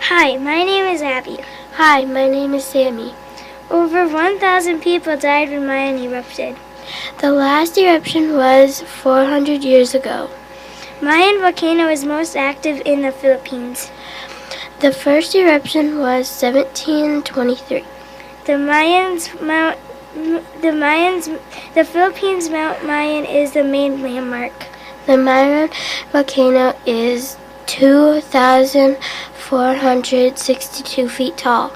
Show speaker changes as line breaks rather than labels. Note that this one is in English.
Hi, my name is Abby.
Hi, my name is Sammy.
Over 1,000 people died when Mayan erupted.
The last eruption was 400 years ago.
Mayan volcano is most active in the Philippines.
The first eruption was 1723.
The Philippines Mount Mayan is the main landmark.
The Mayan volcano is 2,462 feet tall.